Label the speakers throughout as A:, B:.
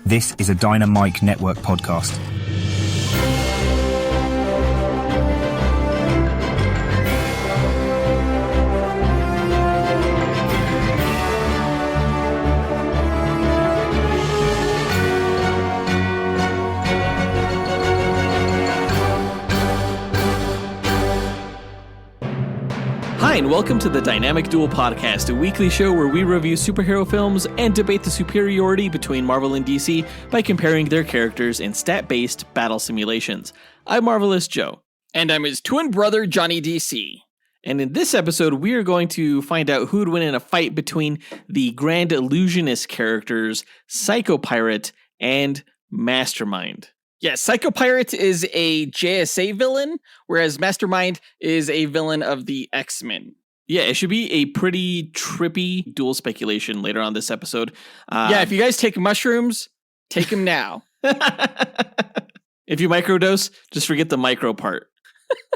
A: This is a Dynamite Network podcast.
B: Hi, and welcome to the Dynamic Duel podcast, a weekly show where we review superhero films and debate the superiority between Marvel and DC by comparing their characters in stat-based battle simulations. I'm Marvelous Joe.
C: And I'm his twin brother, Johnny DC.
B: And in this episode, we are going to find out who would win in a fight between the Grand Illusionist characters, Psycho Pirate and Mastermind.
C: Yeah, Psycho Pirate is a JSA villain, whereas Mastermind is a villain of the X-Men.
B: Yeah, it should be a pretty trippy duel speculation later on this episode.
C: Yeah, if you guys take mushrooms, take them now.
B: If you microdose, just forget the micro part,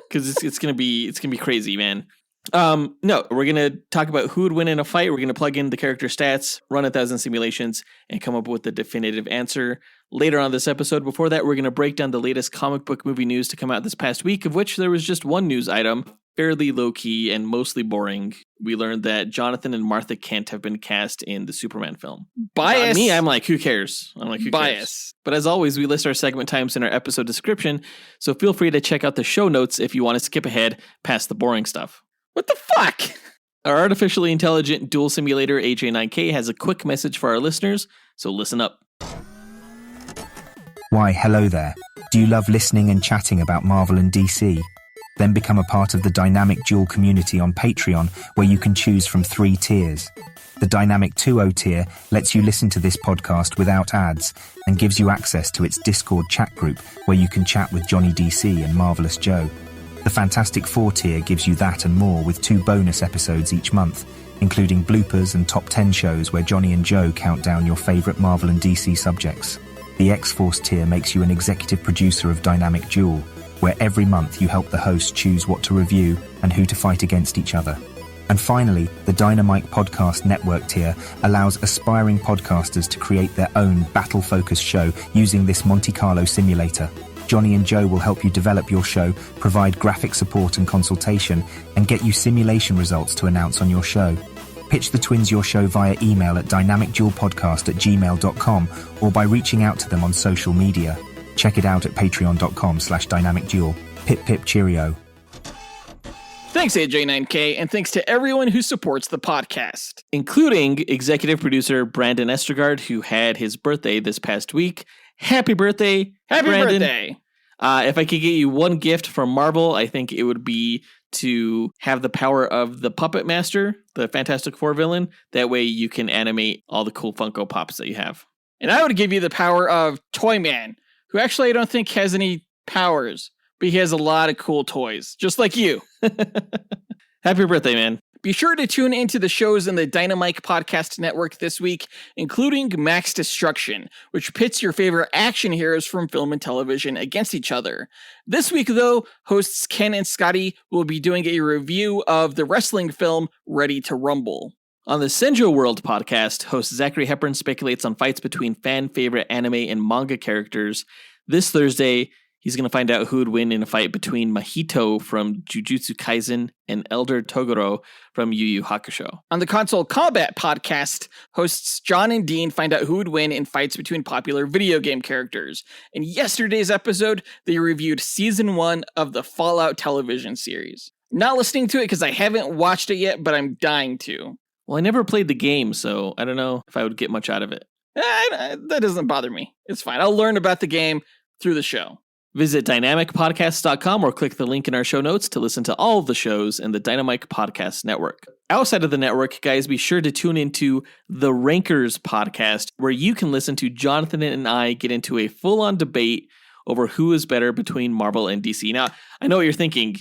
B: because it's gonna be crazy, man. No, we're gonna talk about who would win in a fight. We're gonna plug in the character stats, run 1,000 simulations, and come up with the definitive answer later on this episode. Before that, we're gonna break down the latest comic book movie news to come out this past week, of which there was just one news item, fairly low-key and mostly boring. We learned that Jonathan and Martha Kent have been cast in the Superman film.
C: Bias.
B: Me, I'm like, who cares? Who
C: Bias.
B: cares? But as always, we list our segment times in our episode description, so feel free to check out the show notes if you want to skip ahead past the boring stuff.
C: What the fuck?
B: Our artificially intelligent duel simulator, AJ9K, has a quick message for our listeners, so listen up.
A: Why, hello there. Do you love listening and chatting about Marvel and DC? Then become a part of the Dynamic Duel community on Patreon, where you can choose from 3 tiers. The Dynamic 2.0 tier lets you listen to this podcast without ads and gives you access to its Discord chat group, where you can chat with Johnny DC and Marvelous Joe. The Fantastic 4 tier gives you that and more, with 2 bonus episodes each month, including bloopers and top 10 shows where Johnny and Joe count down your favourite Marvel and DC subjects. The X-Force tier makes you an executive producer of Dynamic Duel, where every month you help the host choose what to review and who to fight against each other. And finally, the Dynamite Podcast Network tier allows aspiring podcasters to create their own battle-focused show using this Monte Carlo simulator. Johnny and Joe will help you develop your show, provide graphic support and consultation, and get you simulation results to announce on your show. Pitch the twins your show via email at dynamicduelpodcast@gmail.com or by reaching out to them on social media. Check it out at patreon.com/dynamicduel. Pip pip cheerio.
C: Thanks, AJ9K, and thanks to everyone who supports the podcast.
B: Including executive producer Brandon Estergard, who had his birthday this past week. Happy birthday, Brandon.
C: Birthday.
B: If I could get you one gift from Marvel, I think it would be to have the power of the Puppet Master, the Fantastic Four villain. That way you can animate all the cool Funko Pops that you have.
C: And I would give you the power of Toyman, who actually I don't think has any powers, but he has a lot of cool toys, just like you.
B: Happy birthday, man.
C: Be sure to tune into the shows in the Dynamite Podcast Network this week, including Max Destruction, which pits your favorite action heroes from film and television against each other. This week, though, hosts Ken and Scotty will be doing a review of the wrestling film Ready to Rumble.
B: On the Senjo World podcast, host Zachary Hepburn speculates on fights between fan-favorite anime and manga characters. This Thursday, he's going to find out who would win in a fight between Mahito from Jujutsu Kaisen and Elder Toguro from Yu Yu Hakusho.
C: On the Console Combat podcast, hosts John and Dean find out who would win in fights between popular video game characters. In yesterday's episode, they reviewed Season 1 of the Fallout television series. Not listening to it because I haven't watched it yet, but I'm dying to.
B: Well, I never played the game, so I don't know if I would get much out of it.
C: That doesn't bother me. It's fine. I'll learn about the game through the show.
B: Visit dynamicpodcast.com or click the link in our show notes to listen to all of the shows in the Dynamite Podcast Network. Outside of the network, guys, be sure to tune into the Rankers podcast, where you can listen to Jonathan and I get into a full-on debate over who is better between Marvel and DC. Now, I know what you're thinking.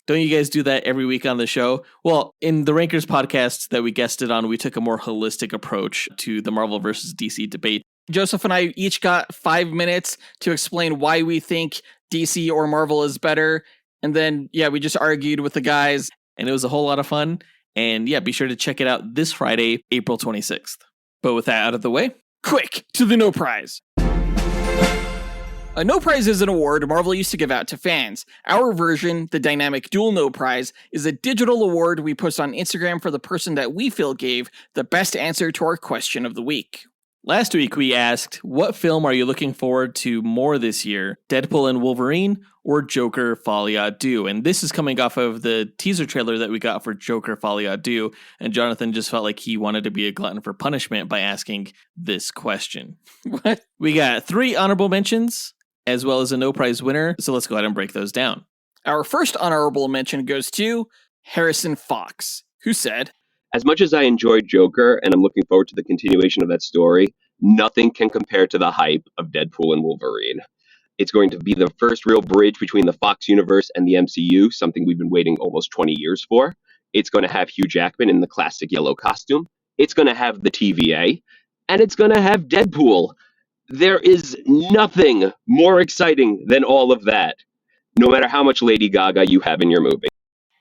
B: Don't you guys do that every week on the show? Well, in the Rankers podcast that we guested on, we took a more holistic approach to the Marvel versus DC debate.
C: Joseph and I each got 5 minutes to explain why we think DC or Marvel is better. And then, we just argued with the guys.
B: And it was a whole lot of fun. And be sure to check it out this Friday, April 26th. But with that out of the way,
C: quick to the no prize. A No Prize is an award Marvel used to give out to fans. Our version, the dynamic Duel No Prize, is a digital award we post on Instagram for the person that we feel gave the best answer to our question of the week.
B: Last week we asked, what film are you looking forward to more this year? Deadpool and Wolverine or Joker Folie à Deux? And this is coming off of the teaser trailer that we got for Joker Folie à Deux. And Jonathan just felt like he wanted to be a glutton for punishment by asking this question.
C: What?
B: We got 3 honorable mentions as well as a no prize winner. So let's go ahead and break those down.
C: Our first honorable mention goes to Harrison Fox, who said,
D: as much as I enjoyed Joker and I'm looking forward to the continuation of that story, nothing can compare to the hype of Deadpool and Wolverine. It's going to be the first real bridge between the Fox universe and the MCU, something we've been waiting almost 20 years for. It's going to have Hugh Jackman in the classic yellow costume. It's going to have the TVA. And it's going to have Deadpool. There is nothing more exciting than all of that, no matter how much Lady Gaga you have in your movie.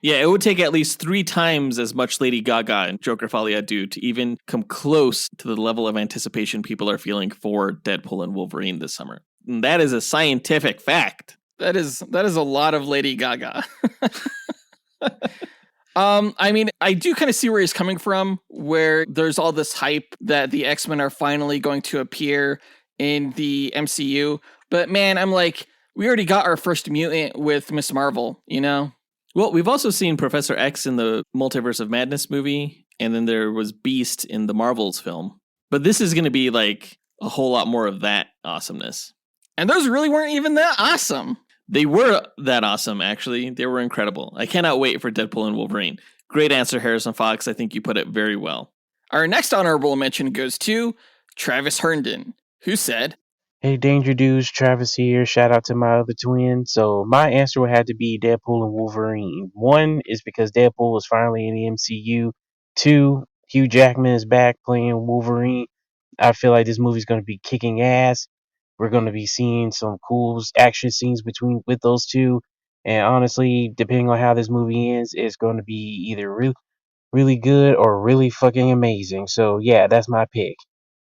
B: Yeah, it would take at least 3 times as much Lady Gaga and Joker Folie à Deux to even come close to the level of anticipation people are feeling for Deadpool and Wolverine this summer. And that is a scientific fact.
C: That is a lot of Lady Gaga. I mean, I do kind of see where he's coming from, where there's all this hype that the X-Men are finally going to appear in the MCU. But man, I'm like, we already got our first mutant with Miss Marvel, you know?
B: Well, we've also seen Professor X in the Multiverse of Madness movie, and then there was Beast in the Marvels film. But this is going to be like a whole lot more of that awesomeness.
C: And those really weren't even that awesome.
B: They were that awesome, actually. They were incredible. I cannot wait for Deadpool and Wolverine. Great answer, Harrison Fox. I think you put it very well.
C: Our next honorable mention goes to Travis Herndon, who said,
E: hey, Danger Dudes, Travis here. Shout out to my other twin. So my answer would have to be Deadpool and Wolverine. 1 is because Deadpool is finally in the MCU. 2, Hugh Jackman is back playing Wolverine. I feel like this movie's going to be kicking ass. We're going to be seeing some cool action scenes with those two. And honestly, depending on how this movie ends, it's going to be either really, really good or really fucking amazing. So yeah, that's my pick.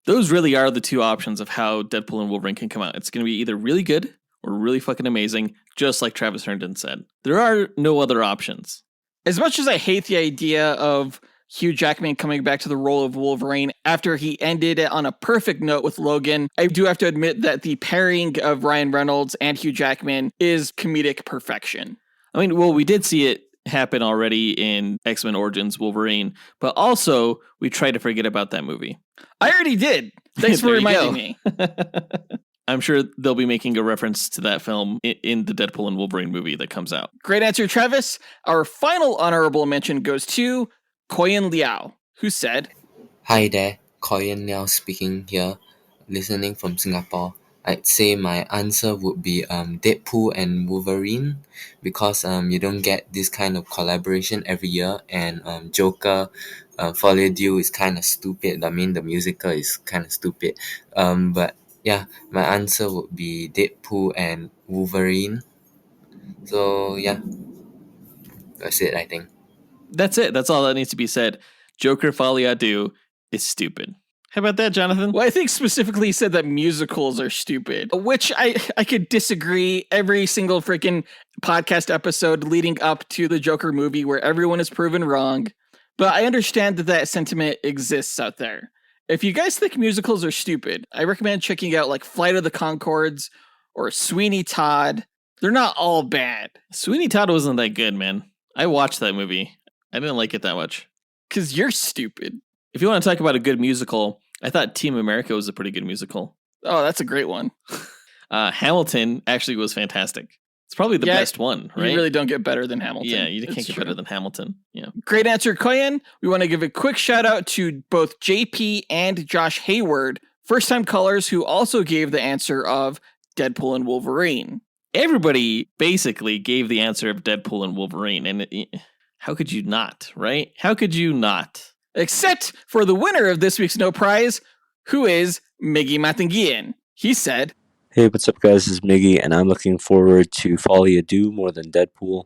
B: Those really are the 2 options of how Deadpool and Wolverine can come out. It's going to be either really good or really fucking amazing, just like Travis Herndon said. There are no other options.
C: As much as I hate the idea of Hugh Jackman coming back to the role of Wolverine after he ended it on a perfect note with Logan, I do have to admit that the pairing of Ryan Reynolds and Hugh Jackman is comedic perfection.
B: I mean, well, we did see it happen already in X-Men Origins Wolverine, but also we tried to forget about that movie.
C: I already did. Thanks for reminding me.
B: I'm sure they'll be making a reference to that film in the Deadpool and Wolverine movie that comes out.
C: Great answer, Travis. Our final honorable mention goes to Koyan Liao, who said,
F: hi there, Koyan Liao speaking here, listening from Singapore. I'd say my answer would be Deadpool and Wolverine, because you don't get this kind of collaboration every year, and Joker Folie à Deux is kind of stupid. I mean, the musical is kind of stupid. But yeah, my answer would be Deadpool and Wolverine. So yeah, that's it, I think.
B: That's it. That's all that needs to be said. Joker Folie à Deux is stupid. How about that, Jonathan?
C: Well, I think specifically he said that musicals are stupid, which I could disagree. Every single freaking podcast episode leading up to the Joker movie where everyone is proven wrong. But I understand that sentiment exists out there. If you guys think musicals are stupid, I recommend checking out like Flight of the Conchords or Sweeney Todd. They're not all bad.
B: Sweeney Todd wasn't that good, man. I watched that movie. I didn't like it that much.
C: Because you're stupid.
B: If you want to talk about a good musical, I thought Team America was a pretty good musical.
C: Oh, that's a great one.
B: Hamilton actually was fantastic. It's probably the best one, right?
C: You really don't get better than Hamilton.
B: Yeah, you can't get better than Hamilton. Yeah.
C: Great answer, Koyan. We want to give a quick shout out to both JP and Josh Hayward, first-time callers who also gave the answer of Deadpool and Wolverine.
B: Everybody basically gave the answer of Deadpool and Wolverine, and how could you not, right? How could you not?
C: Except for the winner of this week's No Prize, who is Miggy Matanguihan. He said,
G: hey, what's up, guys? This is Miggy, and I'm looking forward to Folie à Deux more than Deadpool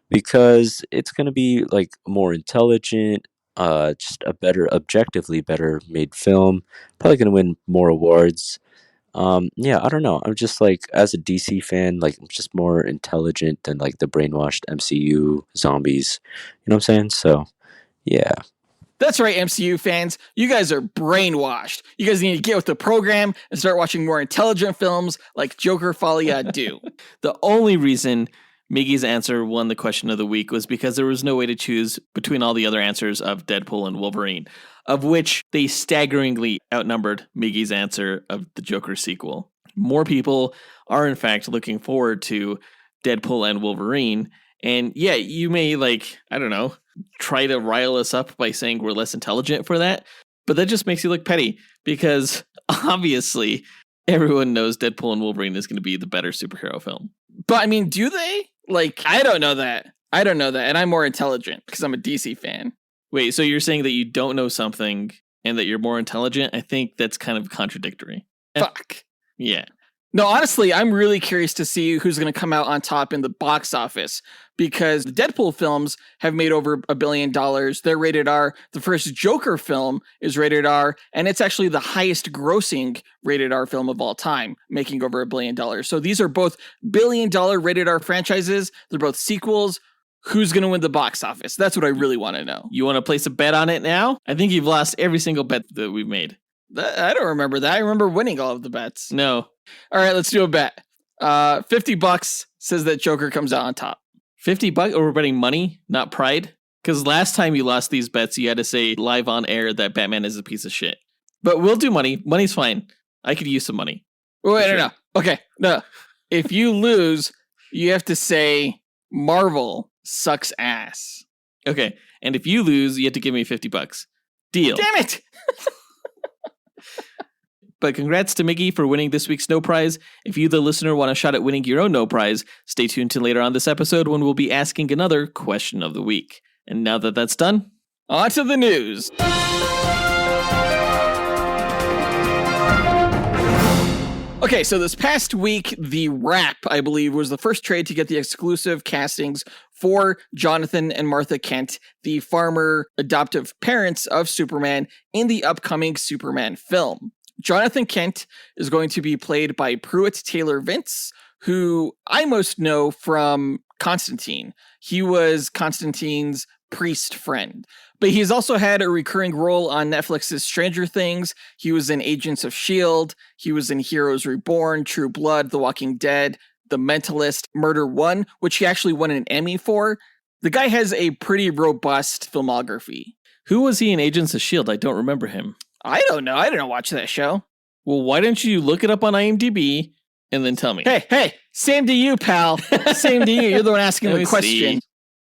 G: because it's going to be like more intelligent, just a better, objectively better made film. Probably going to win more awards. Yeah, I don't know. I'm just like, as a DC fan, like, I'm just more intelligent than like the brainwashed MCU zombies. You know what I'm saying? So, yeah.
C: That's right, MCU fans. You guys are brainwashed. You guys need to get with the program and start watching more intelligent films like Joker Folia Do.
B: The only reason Miggy's answer won the question of the week was because there was no way to choose between all the other answers of Deadpool and Wolverine, of which they staggeringly outnumbered Miggy's answer of the Joker sequel. More people are, in fact, looking forward to Deadpool and Wolverine. And yeah, you may, like, I don't know, try to rile us up by saying we're less intelligent for that, but that just makes you look petty, because obviously everyone knows Deadpool and Wolverine is going to be the better superhero film.
C: But I mean, do they? Like, I don't know that. And I'm more intelligent because I'm a DC fan.
B: Wait, so you're saying that you don't know something and that you're more intelligent? I think that's kind of contradictory.
C: Fuck.
B: Yeah.
C: No, honestly, I'm really curious to see who's going to come out on top in the box office, because the Deadpool films have made over $1 billion. They're rated R. The first Joker film is rated R, and it's actually the highest grossing rated R film of all time, making over $1 billion. So these are both $1 billion rated R franchises. They're both sequels. Who's going to win the box office? That's what I really want to know.
B: You want to place a bet on it now? I think you've lost every single bet that we've made.
C: I don't remember that. I remember winning all of the bets.
B: No.
C: All right, let's do a bet. $50 says that Joker comes out on top.
B: $50, or we're betting money, not pride? Because last time you lost these bets, you had to say live on air that Batman is a piece of shit. But we'll do money. Money's fine. I could use some money.
C: Wait, no. Okay, no. If you lose, you have to say Marvel sucks ass.
B: Okay, and if you lose, you have to give me $50. Deal.
C: Damn it!
B: But congrats to Miggy for winning this week's No Prize. If you, the listener, want a shot at winning your own No Prize, stay tuned to later on this episode when we'll be asking another question of the week. And now that that's done,
C: on to the news. Okay, so this past week, The Wrap, I believe, was the first trade to get the exclusive castings for Jonathan and Martha Kent, the farmer adoptive parents of Superman, in the upcoming Superman film. Jonathan Kent is going to be played by Pruitt Taylor Vince, who I most know from Constantine. He was Constantine's priest friend. But he's also had a recurring role on Netflix's Stranger Things. He was in Agents of S.H.I.E.L.D. He was in Heroes Reborn, True Blood, The Walking Dead, The Mentalist, Murder One, which he actually won an Emmy for. The guy has a pretty robust filmography.
B: Who was he in Agents of S.H.I.E.L.D.? I don't remember him.
C: I don't know. I didn't watch that show.
B: Well, why don't you look it up on IMDb and then tell me?
C: Hey, same to you, pal. Same to you. You're the one asking the question.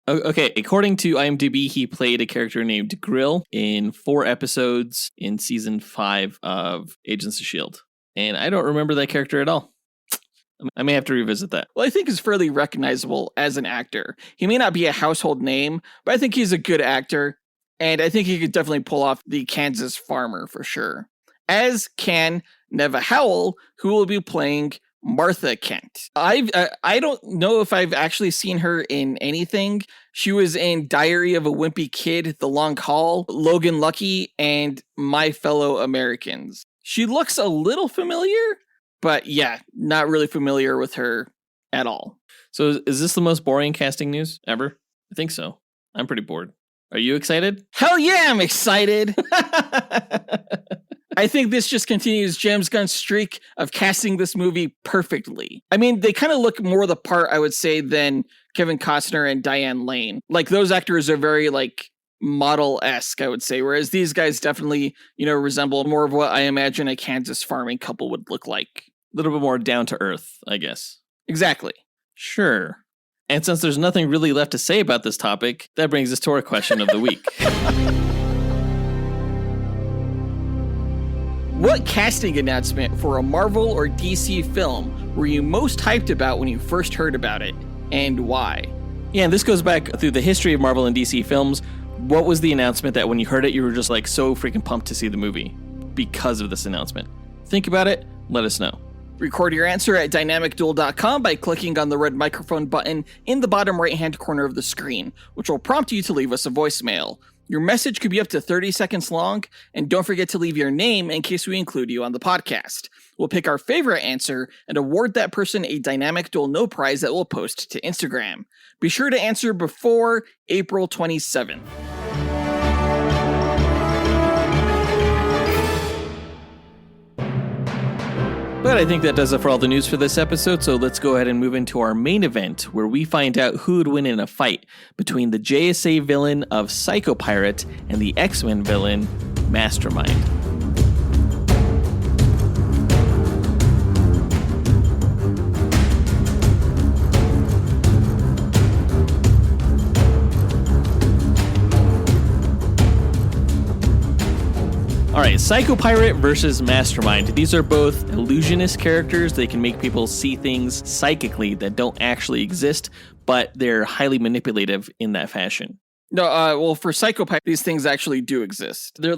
B: Okay, according to IMDb, he played a character named Grill in 4 episodes in season 5 of Agents of S.H.I.E.L.D. And I don't remember that character at all. I may have to revisit that.
C: Well, I think he's fairly recognizable as an actor. He may not be a household name, but I think he's a good actor. And I think he could definitely pull off the Kansas farmer for sure. As can Neva Howell, who will be playing Martha Kent. I don't know if I've actually seen her in anything. She was in Diary of a Wimpy Kid, The Long Haul, Logan Lucky, and My Fellow Americans. She looks a little familiar, but yeah, not really familiar with her at all.
B: So is this the most boring casting news ever? I think so. I'm pretty bored. Are you excited?
C: Hell yeah, I'm excited. I think this just continues James Gunn's streak of casting this movie perfectly. I mean, they kind of look more the part, I would say, than Kevin Costner and Diane Lane. Like, those actors are very, like, model-esque, I would say, whereas these guys definitely, resemble more of what I imagine a Kansas farming couple would look like.
B: A little bit more down to earth, I guess.
C: Exactly.
B: Sure. And since there's nothing really left to say about this topic, that brings us to our question of the week.
C: What casting announcement for a Marvel or DC film were you most hyped about when you first heard about it, and why?
B: Yeah, and this goes back through the history of Marvel and DC films. What was the announcement that when you heard it, you were just like so freaking pumped to see the movie because of this announcement? Think about it, let us know.
C: Record your answer at dynamicduel.com by clicking on the red microphone button in the bottom right-hand corner of the screen, which will prompt you to leave us a voicemail. Your message could be up to 30 seconds long, and don't forget to leave your name in case we include you on the podcast. We'll pick our favorite answer and award that person a dynamic Duel No prize that we'll post to Instagram. Be sure to answer before April 27th.
B: But I think that does it for all the news for this episode, so let's go ahead and move into our main event, where we find out who would win in a fight between the JSA villain of Psycho Pirate and the X-Men villain, Mastermind. Alright, Psycho Pirate versus Mastermind. These are both illusionist characters. They can make people see things psychically that don't actually exist, but they're highly manipulative in that fashion.
C: No, well, for Psycho Pirate, these things actually do exist. They're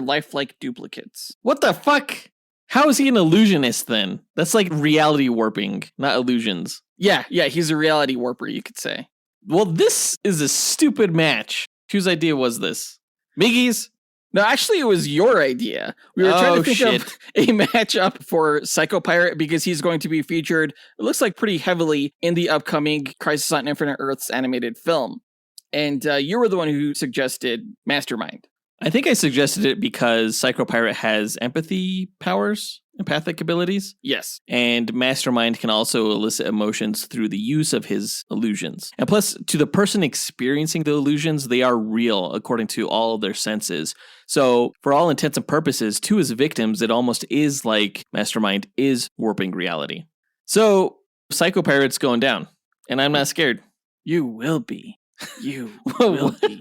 C: lifelike duplicates.
B: What the fuck? How is he an illusionist then? That's like reality warping, not illusions.
C: Yeah, he's a reality warper, you could say.
B: Well, this is a stupid match. Whose idea was this? Miggy's?
C: No, actually, it was your idea. We were trying to think of a matchup for Psycho Pirate because he's going to be featured, it looks like, pretty heavily in the upcoming Crisis on Infinite Earths animated film. And you were the one who suggested Mastermind.
B: I think I suggested it because Psycho Pirate has empathy powers, empathic abilities.
C: Yes.
B: And Mastermind can also elicit emotions through the use of his illusions. And plus, to the person experiencing the illusions, they are real according to all of their senses. So, for all intents and purposes, to his victims, it almost is like Mastermind is warping reality. So, Psycho Pirate's going down. And I'm not scared.
C: You will be. You will be.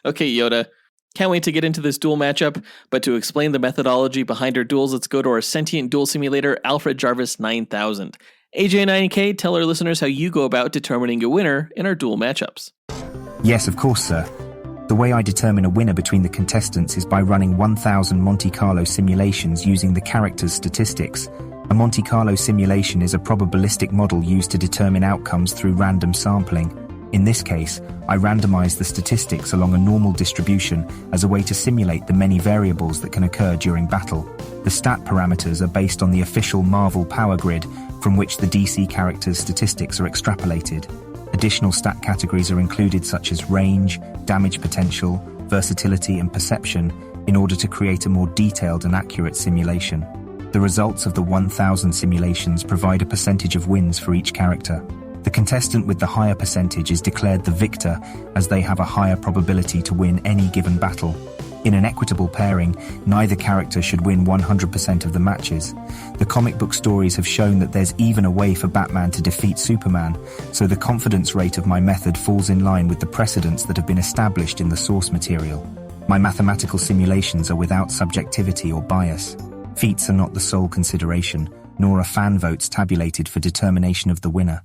B: Okay, Yoda. Can't wait to get into this duel matchup, but to explain the methodology behind our duels, let's go to our sentient duel simulator, Alfred Jarvis 9000. AJ9K, tell our listeners how you go about determining a winner in our duel matchups.
A: Yes, of course, sir. The way I determine a winner between the contestants is by running 1,000 Monte Carlo simulations using the character's statistics. A Monte Carlo simulation is a probabilistic model used to determine outcomes through random sampling. In this case, I randomize the statistics along a normal distribution as a way to simulate the many variables that can occur during battle. The stat parameters are based on the official Marvel power grid, from which the DC characters' statistics are extrapolated. Additional stat categories are included such as range, damage potential, versatility, and perception in order to create a more detailed and accurate simulation. The results of the 1,000 simulations provide a percentage of wins for each character. The contestant with the higher percentage is declared the victor, as they have a higher probability to win any given battle. In an equitable pairing, neither character should win 100% of the matches. The comic book stories have shown that there's even a way for Batman to defeat Superman, so the confidence rate of my method falls in line with the precedents that have been established in the source material. My mathematical simulations are without subjectivity or bias. Feats are not the sole consideration, nor are fan votes tabulated for determination of the winner.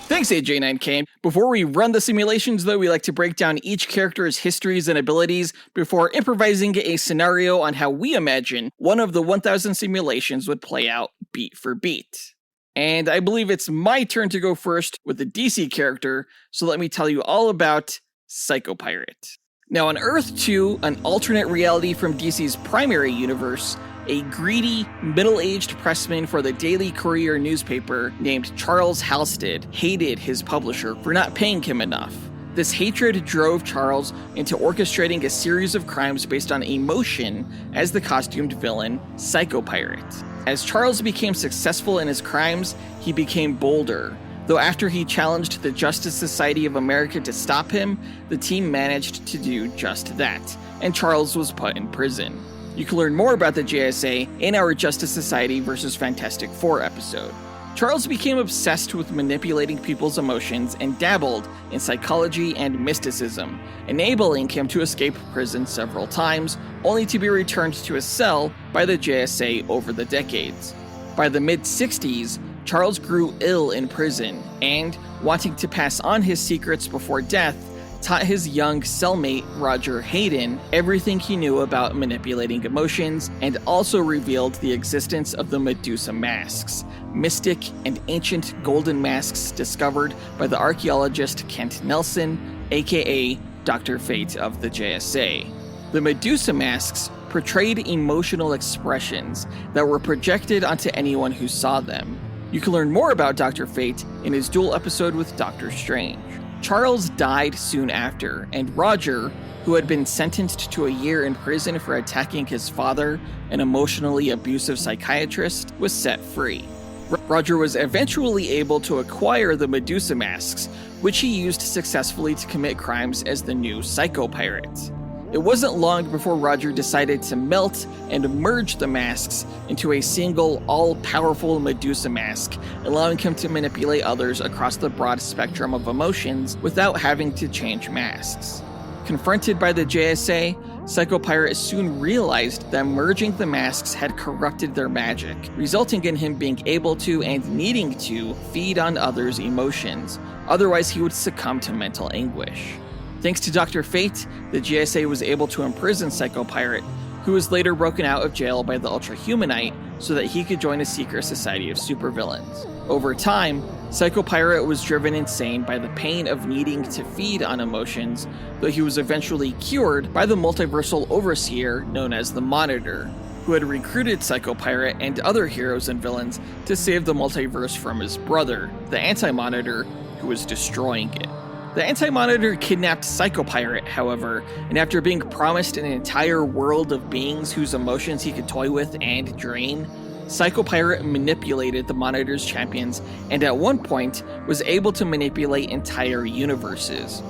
C: Thanks, AJ9K. Before we run the simulations, though, we like to break down each character's histories and abilities before improvising a scenario on how we imagine one of the 1,000 simulations would play out beat for beat. And I believe it's my turn to go first with the DC character, so let me tell you all about Psycho Pirate. Now, on Earth 2, an alternate reality from DC's primary universe, a greedy, middle-aged pressman for the Daily Courier newspaper named Charles Halstead hated his publisher for not paying him enough. This hatred drove Charles into orchestrating a series of crimes based on emotion as the costumed villain, Psycho Pirate. As Charles became successful in his crimes, he became bolder. Though after he challenged the Justice Society of America to stop him, the team managed to do just that, and Charles was put in prison. You can learn more about the JSA in our Justice Society vs. Fantastic Four episode. Charles became obsessed with manipulating people's emotions and dabbled in psychology and mysticism, enabling him to escape prison several times, only to be returned to a cell by the JSA over the decades. By the mid-60s, Charles grew ill in prison, and, wanting to pass on his secrets before death, taught his young cellmate, Roger Hayden, everything he knew about manipulating emotions, and also revealed the existence of the Medusa masks, mystic and ancient golden masks discovered by the archaeologist Kent Nelson, aka Dr. Fate of the JSA. The Medusa masks portrayed emotional expressions that were projected onto anyone who saw them. You can learn more about Dr. Fate in his Duel episode with Doctor Strange. Charles died soon after, and Roger, who had been sentenced to a year in prison for attacking his father, an emotionally abusive psychiatrist, was set free. Roger was eventually able to acquire the Medusa masks, which he used successfully to commit crimes as the new Psycho Pirate. It wasn't long before Roger decided to melt and merge the masks into a single, all-powerful Medusa mask, allowing him to manipulate others across the broad spectrum of emotions without having to change masks. Confronted by the JSA, Psycho Pirate soon realized that merging the masks had corrupted their magic, resulting in him being able to and needing to feed on others' emotions, otherwise he would succumb to mental anguish. Thanks to Dr. Fate, the GSA was able to imprison Psycho Pirate, who was later broken out of jail by the Ultrahumanite so that he could join a secret society of supervillains. Over time, Psycho Pirate was driven insane by the pain of needing to feed on emotions, though he was eventually cured by the multiversal overseer known as the Monitor, who had recruited Psycho Pirate and other heroes and villains to save the multiverse from his brother, the Anti-Monitor, who was destroying it. The Anti-Monitor kidnapped Psycho Pirate, however, and after being promised an entire world of beings whose emotions he could toy with and drain, Psycho Pirate manipulated the Monitor's champions and at one point was able to manipulate entire universes.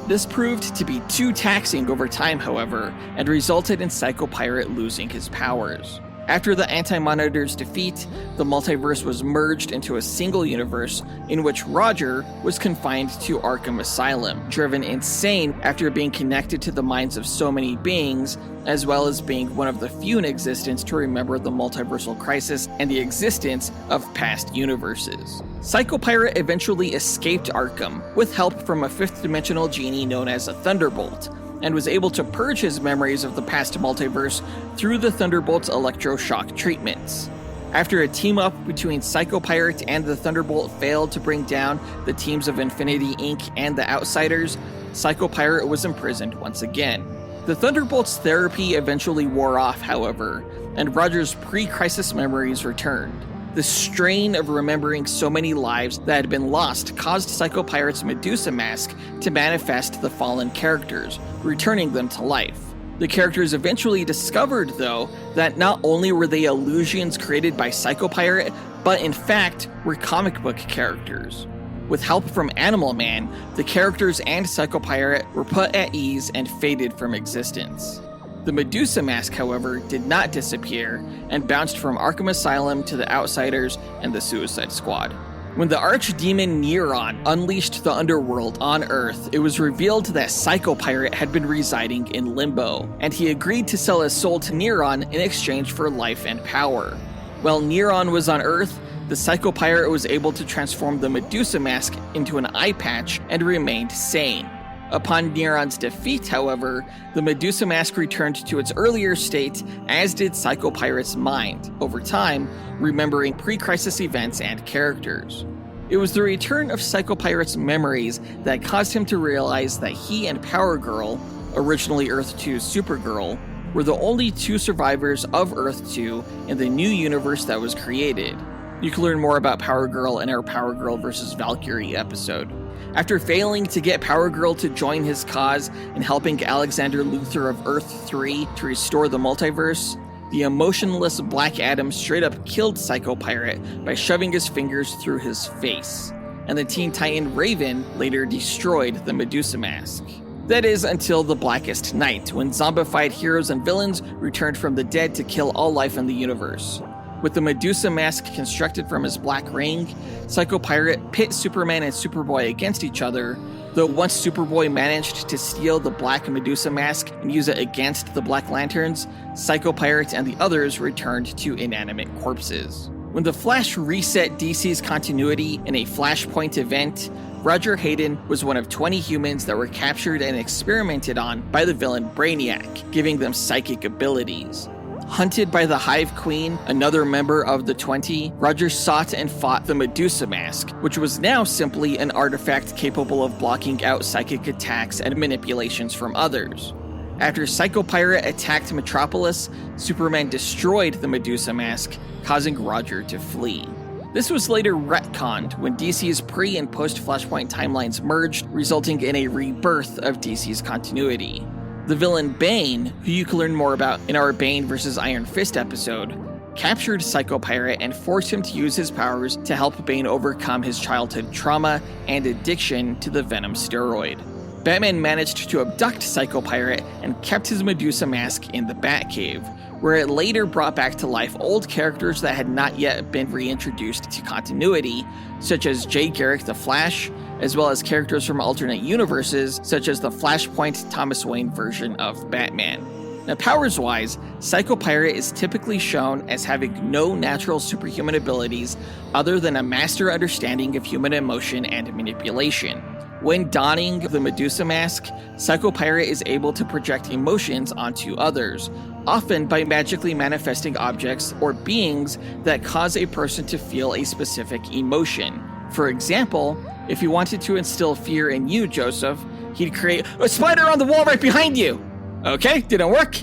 C: This proved to be too taxing over time, however, and resulted in Psycho Pirate losing his powers. After the Anti-Monitor's defeat, the multiverse was merged into a single universe in which Roger was confined to Arkham Asylum, driven insane after being connected to the minds of so many beings, as well as being one of the few in existence to remember the multiversal crisis and the existence of past universes. Psycho Pirate eventually escaped Arkham with help from a fifth-dimensional genie known as a Thunderbolt, and was able to purge his memories of the past multiverse through the Thunderbolt's electroshock treatments. After a team-up between Psycho Pirate and the Thunderbolt failed to bring down the teams of Infinity Inc. and the Outsiders, Psycho Pirate was imprisoned once again. The Thunderbolt's therapy eventually wore off, however, and Roger's pre-crisis memories returned. The strain of remembering so many lives that had been lost caused Psycho Pirate's Medusa mask to manifest the fallen characters, returning them to life. The characters eventually discovered, though, that not only were they illusions created by Psycho Pirate, but in fact were comic book characters. With help from Animal Man, the characters and Psycho Pirate were put at ease and faded from existence. The Medusa mask, however, did not disappear and bounced from Arkham Asylum to the Outsiders and the Suicide Squad. When the archdemon Neuron unleashed the underworld on Earth, it was revealed that Psycho Pirate had been residing in Limbo, and he agreed to sell his soul to Neuron in exchange for life and power. While Neuron was on Earth, the Psycho Pirate was able to transform the Medusa mask into an eye patch and remained sane. Upon Neuron's defeat, however, the Medusa mask returned to its earlier state, as did Psycho Pirate's mind, over time, remembering pre-crisis events and characters. It was the return of Psycho Pirate's memories that caused him to realize that he and Power Girl, originally Earth 2's Supergirl, were the only two survivors of Earth 2 in the new universe that was created. You can learn more about Power Girl in our Power Girl vs. Valkyrie episode. After failing to get Power Girl to join his cause and helping Alexander Luthor of Earth 3 to restore the multiverse, the emotionless Black Adam straight up killed Psycho Pirate by shoving his fingers through his face, and the Teen Titan Raven later destroyed the Medusa mask. That is until the Blackest Night, when zombified heroes and villains returned from the dead to kill all life in the universe. With the Medusa mask constructed from his black ring, Psycho Pirate pit Superman and Superboy against each other, though once Superboy managed to steal the black Medusa mask and use it against the Black Lanterns, Psycho Pirate and the others returned to inanimate corpses. When the Flash reset DC's continuity in a Flashpoint event, Roger Hayden was one of 20 humans that were captured and experimented on by the villain Brainiac, giving them psychic abilities. Hunted by the Hive Queen, another member of the 20, Roger sought and fought the Medusa Mask, which was now simply an artifact capable of blocking out psychic attacks and manipulations from others. After Psychopirate attacked Metropolis, Superman destroyed the Medusa Mask, causing Roger to flee. This was later retconned when DC's pre- and post-Flashpoint timelines merged, resulting in a rebirth of DC's continuity. The villain Bane, who you can learn more about in our Bane vs. Iron Fist episode, captured Psychopirate and forced him to use his powers to help Bane overcome his childhood trauma and addiction to the Venom steroid. Batman managed to abduct Psychopirate and kept his Medusa Mask in the Batcave, where it later brought back to life old characters that had not yet been reintroduced to continuity, such as Jay Garrick the Flash, as well as characters from alternate universes, such as the Flashpoint Thomas Wayne version of Batman. Now, powers-wise, Psychopirate is typically shown as having no natural superhuman abilities other than a master understanding of human emotion and manipulation. When donning the Medusa Mask, Psychopirate is able to project emotions onto others, often by magically manifesting objects or beings that cause a person to feel a specific emotion. For example, if he wanted to instill fear in you, Joseph, he'd create a spider on the wall right behind you. Okay, didn't work.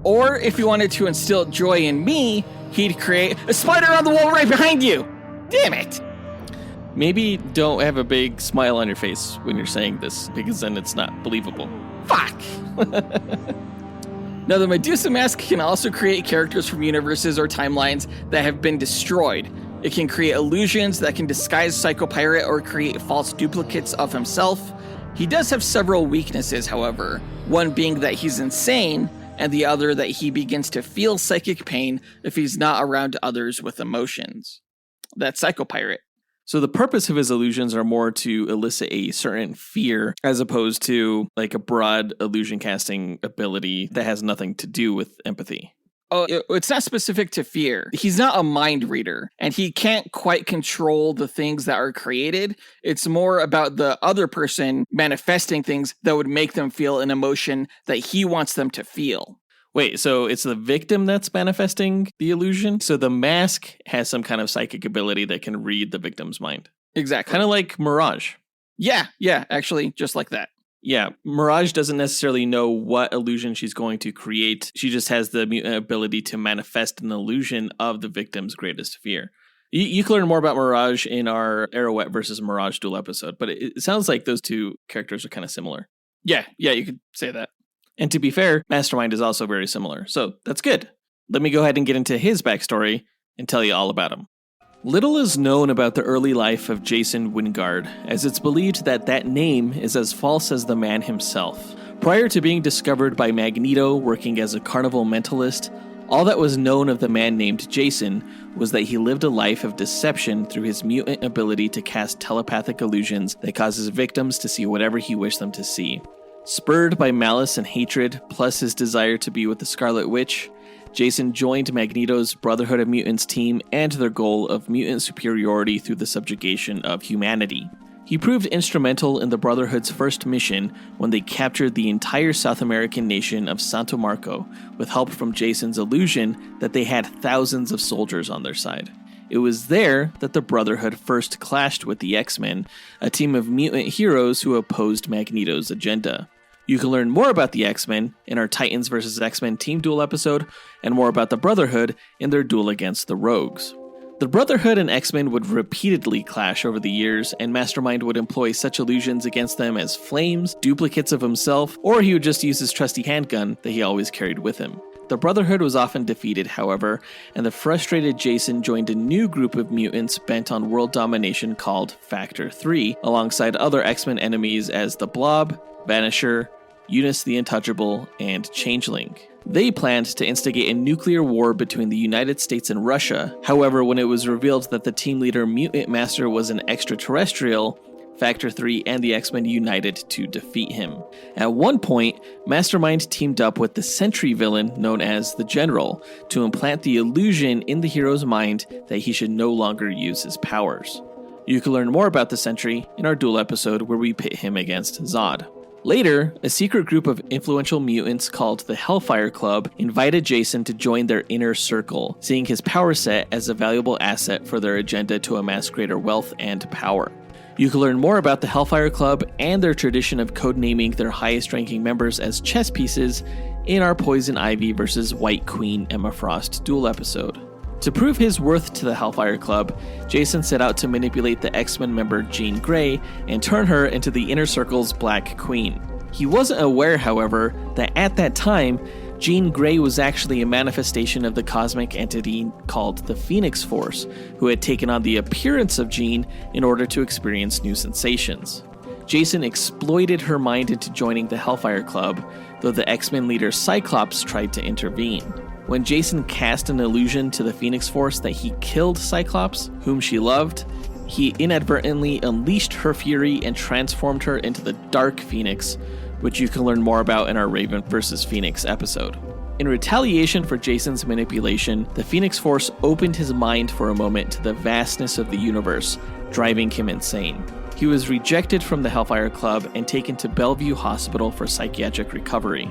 C: Or if he wanted to instill joy in me, he'd create a spider on the wall right behind you. Damn it.
B: Maybe don't have a big smile on your face when you're saying this, because then it's not believable.
C: Fuck. Now, the Medusa Mask can also create characters from universes or timelines that have been destroyed. It can create illusions that can disguise Psychopirate or create false duplicates of himself. He does have several weaknesses, however, one being that he's insane, and the other that he begins to feel psychic pain if he's not around others with emotions. That's Psychopirate.
B: So the purpose of his illusions are more to elicit a certain fear as opposed to like a broad illusion casting ability that has nothing to do with empathy.
C: Oh, it's not specific to fear. He's not a mind reader, and he can't quite control the things that are created. It's more about the other person manifesting things that would make them feel an emotion that he wants them to feel.
B: Wait, so it's the victim that's manifesting the illusion? So the mask has some kind of psychic ability that can read the victim's mind.
C: Exactly.
B: Kind of like Mirage.
C: Yeah, actually, just like that.
B: Yeah, Mirage doesn't necessarily know what illusion she's going to create. She just has the mutant ability to manifest an illusion of the victim's greatest fear. You can learn more about Mirage in our Arrowette versus Mirage Duel episode, but it sounds like those two characters are kind of similar.
C: Yeah, you could say that.
B: And to be fair, Mastermind is also very similar, so that's good. Let me go ahead and get into his backstory and tell you all about him. Little is known about the early life of Jason Wingard, as it's believed that that name is as false as the man himself. Prior to being discovered by Magneto working as a carnival mentalist, all that was known of the man named Jason was that he lived a life of deception through his mutant ability to cast telepathic illusions that causes victims to see whatever he wished them to see. Spurred by malice and hatred, plus his desire to be with the Scarlet Witch, Jason joined Magneto's Brotherhood of Mutants team and their goal of mutant superiority through the subjugation of humanity. He proved instrumental in the Brotherhood's first mission when they captured the entire South American nation of Santo Marco, with help from Jason's illusion that they had thousands of soldiers on their side. It was there that the Brotherhood first clashed with the X-Men, a team of mutant heroes who opposed Magneto's agenda. You can learn more about the X-Men in our Titans vs. X-Men Team Duel episode, and more about the Brotherhood in their duel against the Rogues. The Brotherhood and X-Men would repeatedly clash over the years, and Mastermind would employ such illusions against them as flames, duplicates of himself, or he would just use his trusty handgun that he always carried with him. The Brotherhood was often defeated, however, and the frustrated Jason joined a new group of mutants bent on world domination called Factor 3, alongside other X-Men enemies as the Blob, Vanisher, Eunice the Untouchable, and Changeling. They planned to instigate a nuclear war between the United States and Russia. However, when it was revealed that the team leader Mutant Master was an extraterrestrial, Factor 3 and the X-Men united to defeat him. At one point, Mastermind teamed up with the Sentry villain known as the General to implant the illusion in the hero's mind that he should no longer use his powers. You can learn more about the Sentry in our Duel episode where we pit him against Zod. Later, a secret group of influential mutants called the Hellfire Club invited Jason to join their inner circle, seeing his power set as a valuable asset for their agenda to amass greater wealth and power. You can learn more about the Hellfire Club and their tradition of codenaming their highest-ranking members as chess pieces in our Poison Ivy vs. White Queen Emma Frost Duel episode. To prove his worth to the Hellfire Club, Jason set out to manipulate the X-Men member Jean Grey and turn her into the Inner Circle's Black Queen. He wasn't aware, however, that at that time, Jean Grey was actually a manifestation of the cosmic entity called the Phoenix Force, who had taken on the appearance of Jean in order to experience new sensations. Jason exploited her mind into joining the Hellfire Club, though the X-Men leader Cyclops tried to intervene. When Jason cast an illusion to the Phoenix Force that he killed Cyclops, whom she loved, he inadvertently unleashed her fury and transformed her into the Dark Phoenix, which you can learn more about in our Raven vs. Phoenix episode. In retaliation for Jason's manipulation, the Phoenix Force opened his mind for a moment to the vastness of the universe, driving him insane. He was rejected from the Hellfire Club and taken to Bellevue Hospital for psychiatric recovery.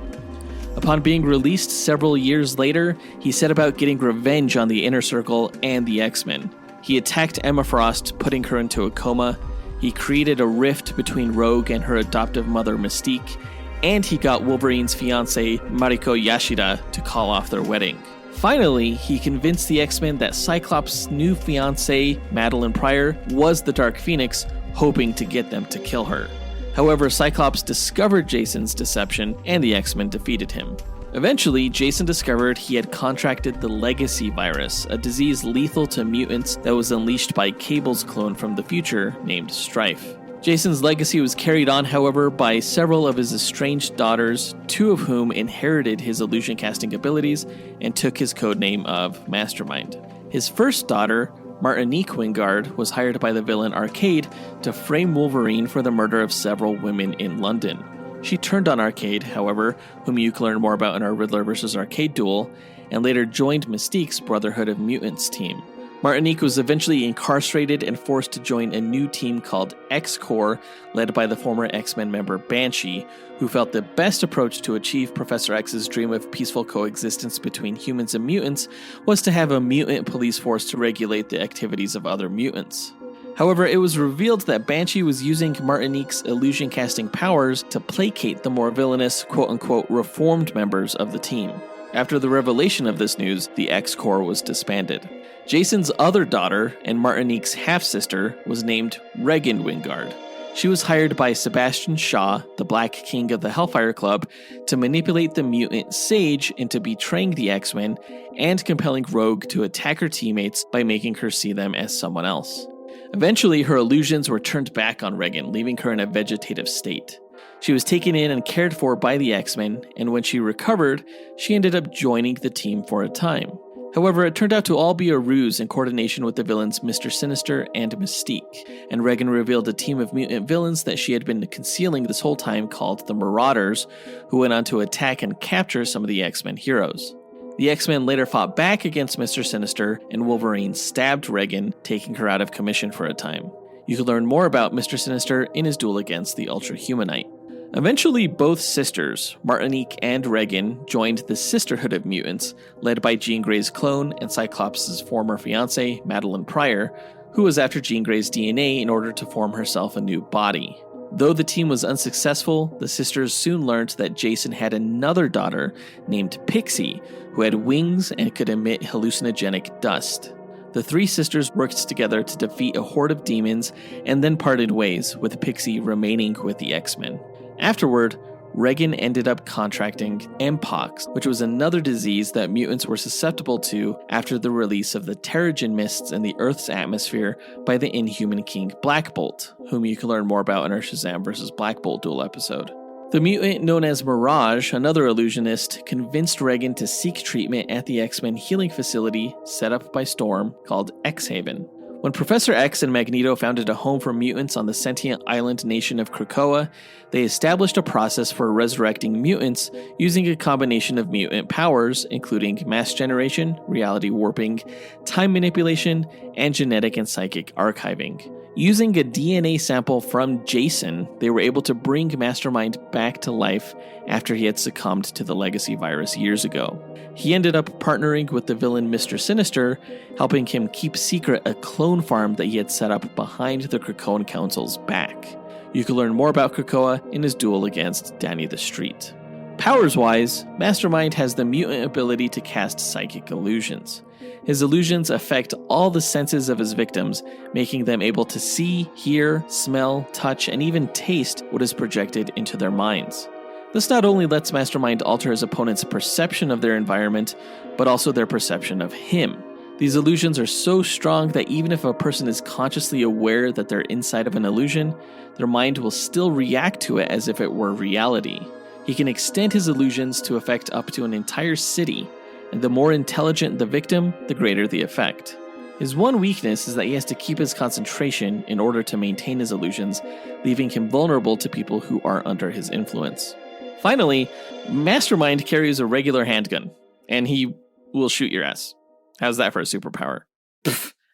B: Upon being released several years later, he set about getting revenge on the Inner Circle and the X-Men. He attacked Emma Frost, putting her into a coma. He created a rift between Rogue and her adoptive mother Mystique, and he got Wolverine's fiancée Mariko Yashida to call off their wedding. Finally, he convinced the X-Men that Cyclops' new fiancée, Madeline Pryor, was the Dark Phoenix, hoping to get them to kill her. However, Cyclops discovered Jason's deception, and the X-Men defeated him. Eventually, Jason discovered he had contracted the Legacy virus, a disease lethal to mutants that was unleashed by Cable's clone from the future named Strife. Jason's legacy was carried on, however, by several of his estranged daughters, two of whom inherited his illusion casting abilities and took his codename of Mastermind. His first daughter, Martinique Wingard, was hired by the villain Arcade to frame Wolverine for the murder of several women in London. She turned on Arcade, however, whom you can learn more about in our Riddler vs. Arcade duel, and later joined Mystique's Brotherhood of Mutants team. Martinique was eventually incarcerated and forced to join a new team called X-Corps, led by the former X-Men member Banshee, who felt the best approach to achieve Professor X's dream of peaceful coexistence between humans and mutants was to have a mutant police force to regulate the activities of other mutants. However, it was revealed that Banshee was using Martinique's illusion-casting powers to placate the more villainous, quote-unquote, reformed members of the team. After the revelation of this news, the X-Corps was disbanded. Jason's other daughter, and Martinique's half-sister, was named Regan Wingard. She was hired by Sebastian Shaw, the Black King of the Hellfire Club, to manipulate the mutant Sage into betraying the X-Men and compelling Rogue to attack her teammates by making her see them as someone else. Eventually, her illusions were turned back on Regan, leaving her in a vegetative state. She was taken in and cared for by the X-Men, and when she recovered, she ended up joining the team for a time. However, it turned out to all be a ruse in coordination with the villains Mr. Sinister and Mystique, and Regan revealed a team of mutant villains that she had been concealing this whole time called the Marauders, who went on to attack and capture some of the X-Men heroes. The X-Men later fought back against Mr. Sinister, and Wolverine stabbed Regan, taking her out of commission for a time. You can learn more about Mr. Sinister in his duel against the Ultra-Humanite. Eventually, both sisters, Martinique and Regan, joined the Sisterhood of Mutants, led by Jean Grey's clone and Cyclops' former fiancée, Madeline Pryor, who was after Jean Grey's DNA in order to form herself a new body. Though the team was unsuccessful, the sisters soon learned that Jason had another daughter named Pixie, who had wings and could emit hallucinogenic dust. The three sisters worked together to defeat a horde of demons and then parted ways, with Pixie remaining with the X-Men. Afterward, Regan ended up contracting Mpox, which was another disease that mutants were susceptible to after the release of the Terrigen mists in the Earth's atmosphere by the Inhuman King Black Bolt, whom you can learn more about in our Shazam vs. Black Bolt duel episode. The mutant known as Mirage, another illusionist, convinced Regan to seek treatment at the X-Men healing facility set up by Storm called X-Haven. When Professor X and Magneto founded a home for mutants on the sentient island nation of Krakoa, they established a process for resurrecting mutants using a combination of mutant powers, including mass generation, reality warping, time manipulation, and genetic and psychic archiving. Using a DNA sample from Jason, they were able to bring Mastermind back to life after he had succumbed to the legacy virus years ago. He ended up partnering with the villain Mr. Sinister, helping him keep secret a clone farm that he had set up behind the Krakoan Council's back. You can learn more about Krakoa in his duel against Danny the Street. Powers-wise, Mastermind has the mutant ability to cast psychic illusions. His illusions affect all the senses of his victims, making them able to see, hear, smell, touch, and even taste what is projected into their minds. This not only lets Mastermind alter his opponent's perception of their environment, but also their perception of him. These illusions are so strong that even if a person is consciously aware that they're inside of an illusion, their mind will still react to it as if it were reality. He can extend his illusions to affect up to an entire city, and the more intelligent the victim, the greater the effect. His one weakness is that he has to keep his concentration in order to maintain his illusions, leaving him vulnerable to people who are under his influence. Finally, Mastermind carries a regular handgun, and he will shoot your ass. How's that for a superpower?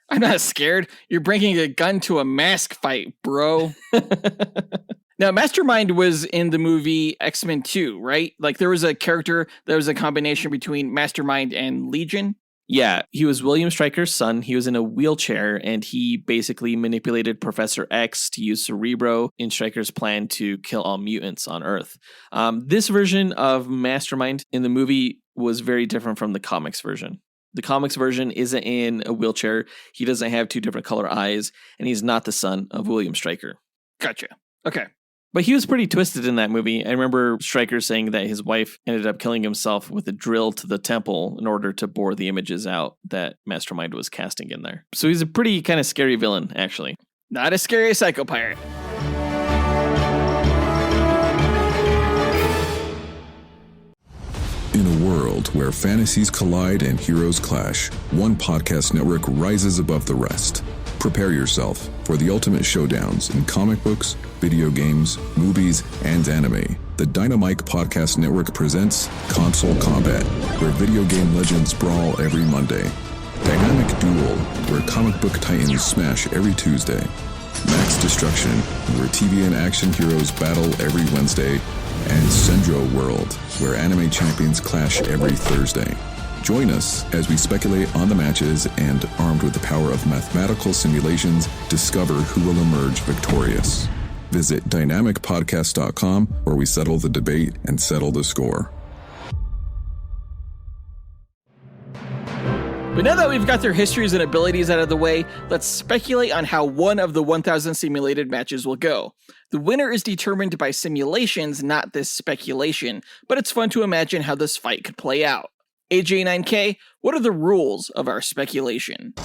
C: I'm not scared. You're bringing a gun to a mask fight, bro. Now, Mastermind was in the movie X-Men 2, right? Like, there was a character that was a combination between Mastermind and Legion.
B: Yeah, he was William Stryker's son. He was in a wheelchair, and he basically manipulated Professor X to use Cerebro in Stryker's plan to kill all mutants on Earth. This version of Mastermind in the movie was very different from the comics version. The comics version isn't in a wheelchair. He doesn't have two different color eyes, and he's not the son of William Stryker.
C: Gotcha. Okay.
B: But he was pretty twisted in that movie. I remember Stryker saying that his wife ended up killing himself with a drill to the temple in order to bore the images out that Mastermind was casting in there. So he's a pretty kind of scary villain, actually.
C: Not as scary as Psycho Pirate.
H: In a world where fantasies collide and heroes clash, one podcast network rises above the rest. Prepare yourself for the ultimate showdowns in comic books, video games, movies, and anime. The Dynamite Podcast Network presents Console Combat, where video game legends brawl every Monday. Dynamic Duel, where comic book titans smash every Tuesday. Max Destruction, where TV and action heroes battle every Wednesday. And Sendro World, where anime champions clash every Thursday. Join us as we speculate on the matches and, armed with the power of mathematical simulations, discover who will emerge victorious. Visit dynamicpodcast.com, where we settle the debate and settle the score.
C: But now that we've got their histories and abilities out of the way, let's speculate on how one of the 1,000 simulated matches will go. The winner is determined by simulations, not this speculation, but it's fun to imagine how this fight could play out. AJ9K, what are the rules of our speculation?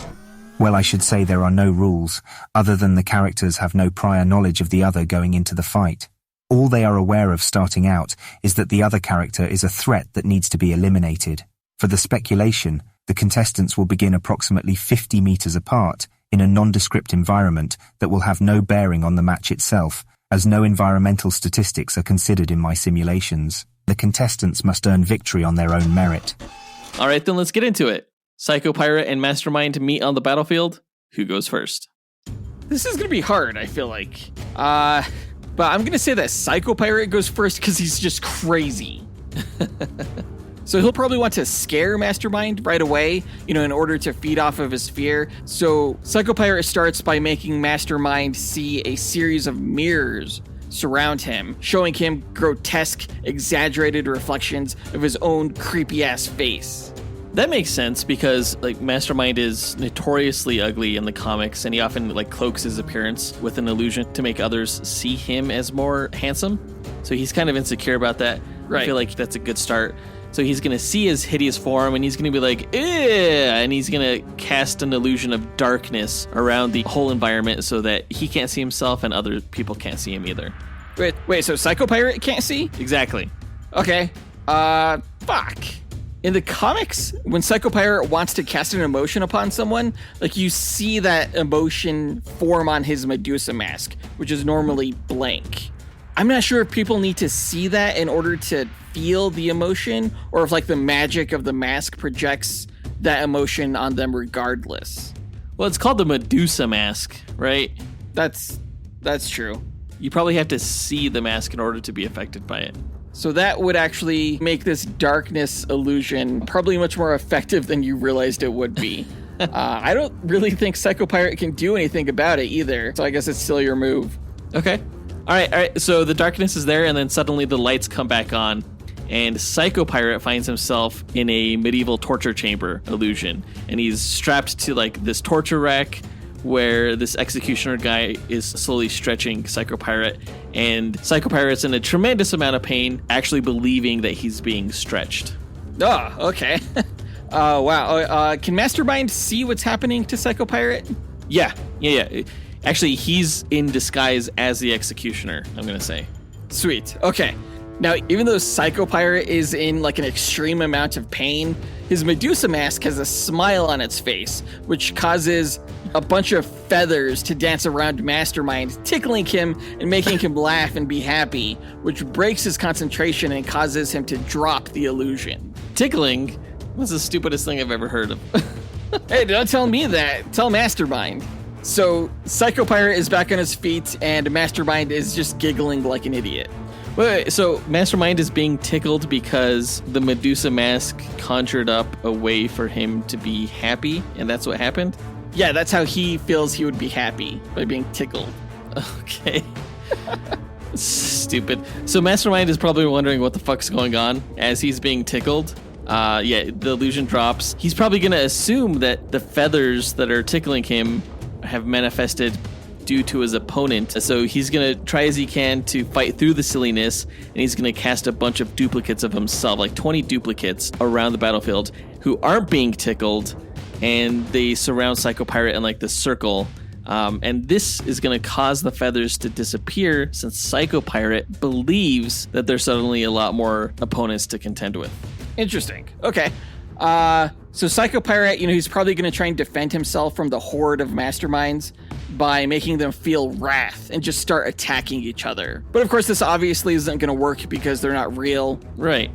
A: Well, I should say there are no rules, other than the characters have no prior knowledge of the other going into the fight. All they are aware of starting out is that the other character is a threat that needs to be eliminated. For the speculation, the contestants will begin approximately 50 meters apart in a nondescript environment that will have no bearing on the match itself, as no environmental statistics are considered in my simulations. The contestants must earn victory on their own merit.
B: All right, then let's get into it. Psycho Pirate and Mastermind meet on the battlefield. Who goes first?
C: This is going to be hard, I feel like. But I'm going to say that Psycho Pirate goes first because he's just crazy. So he'll probably want to scare Mastermind right away, in order to feed off of his fear. So Psycho Pirate starts by making Mastermind see a series of mirrors surround him, showing him grotesque, exaggerated reflections of his own creepy-ass face.
B: That makes sense because Mastermind is notoriously ugly in the comics, and he often cloaks his appearance with an illusion to make others see him as more handsome. So he's kind of insecure about that. Right. I feel like that's a good start. So he's going to see his hideous form, and he's going to be like, "Ew," and he's going to cast an illusion of darkness around the whole environment so that he can't see himself and other people can't see him either.
C: Wait, so Psycho Pirate can't see?
B: Exactly.
C: Okay. Fuck. In the comics, when Psychopirate wants to cast an emotion upon someone, like you see that emotion form on his Medusa mask, which is normally blank. I'm not sure if people need to see that in order to feel the emotion, or if like the magic of the mask projects that emotion on them regardless.
B: Well, it's called the Medusa mask, right?
C: That's true.
B: You probably have to see the mask in order to be affected by it.
C: So that would actually make this darkness illusion probably much more effective than you realized it would be. I don't really think Psychopirate can do anything about it either, so I guess it's still your move.
B: Okay. All right. So the darkness is there, and then suddenly the lights come back on, and Psychopirate finds himself in a medieval torture chamber illusion, and he's strapped to like this torture rack where this executioner guy is slowly stretching Psychopirate, and Psychopirate's in a tremendous amount of pain, actually believing that he's being stretched.
C: Oh, okay. Wow. Can Mastermind see what's happening to Psychopirate?
B: Yeah. Actually, he's in disguise as the executioner, I'm going to say.
C: Sweet. Okay. Now, even though Psychopirate is in like an extreme amount of pain, his Medusa mask has a smile on its face, which causes a bunch of feathers to dance around Mastermind, tickling him and making him laugh and be happy, which breaks his concentration and causes him to drop the illusion.
B: Tickling? That's the stupidest thing I've ever heard of.
C: Hey, don't tell me that. Tell Mastermind. So, Psychopirate is back on his feet, and Mastermind is just giggling like an idiot.
B: Wait, so Mastermind is being tickled because the Medusa mask conjured up a way for him to be happy, and that's what happened?
C: Yeah, that's how he feels he would be happy, by being tickled.
B: Okay. Stupid. So Mastermind is probably wondering what the fuck's going on as he's being tickled. The illusion drops. He's probably going to assume that the feathers that are tickling him have manifested due to his opponent. So he's going to try as he can to fight through the silliness, and he's going to cast a bunch of duplicates of himself, like 20 duplicates around the battlefield who aren't being tickled, and they surround Psychopirate in like this circle. And this is going to cause the feathers to disappear since Psychopirate believes that there's suddenly a lot more opponents to contend with.
C: Interesting. Okay. So Psychopirate, he's probably going to try and defend himself from the horde of masterminds by making them feel wrath and just start attacking each other. But of course, this obviously isn't going to work because they're not real.
B: Right.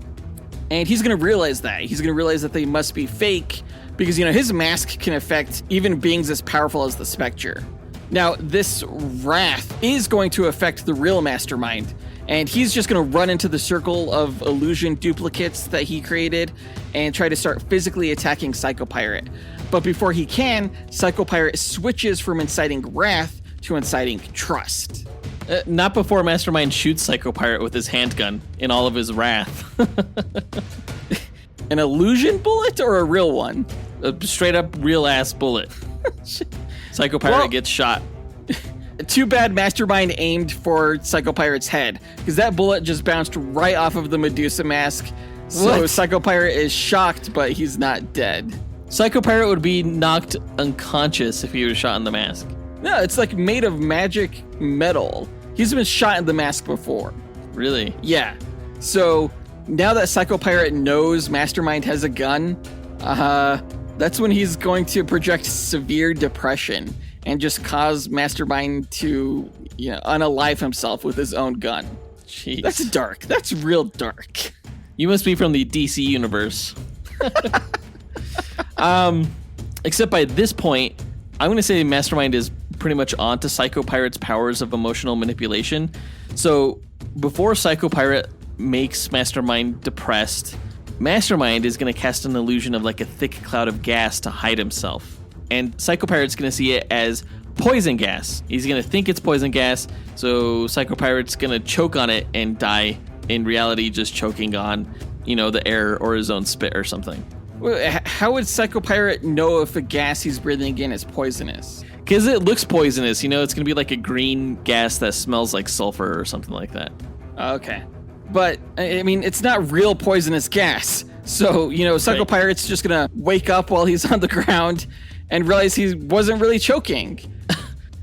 C: And he's going to realize that. He's going to realize that they must be fake because, his mask can affect even beings as powerful as the Spectre. Now, this wrath is going to affect the real mastermind, and he's just going to run into the circle of illusion duplicates that he created and try to start physically attacking Psychopirate. But before he can, Psychopirate switches from inciting wrath to inciting trust.
B: Not before Mastermind shoots Psychopirate with his handgun in all of his wrath.
C: An illusion bullet or a real one?
B: A straight up real ass bullet. Psychopirate gets shot.
C: Too bad Mastermind aimed for Psychopirate's head, because that bullet just bounced right off of the Medusa mask. So
B: What?
C: Psychopirate is shocked, but he's not dead.
B: Psychopirate would be knocked unconscious if he was shot in the mask.
C: No, it's like made of magic metal. He's been shot in the mask before.
B: Really?
C: Yeah. So now that Psychopirate knows Mastermind has a gun, that's when he's going to project severe depression and just cause Mastermind to, unalive himself with his own gun.
B: Jeez.
C: That's dark. That's real dark.
B: You must be from the DC universe. Except by this point, I'm going to say Mastermind is pretty much onto Psychopirate's powers of emotional manipulation. So before Psychopirate makes Mastermind depressed, Mastermind is going to cast an illusion of like a thick cloud of gas to hide himself. And Psychopirate's going to see it as poison gas. He's going to think it's poison gas, so Psychopirate's going to choke on it and die, in reality just choking on, the air or his own spit or something.
C: How would Psychopirate know if the gas he's breathing in is poisonous?
B: Because it looks poisonous, it's going to be like a green gas that smells like sulfur or something like that.
C: Okay. But, it's not real poisonous gas. So, Psychopirate's just going to wake up while he's on the ground and realize he wasn't really choking.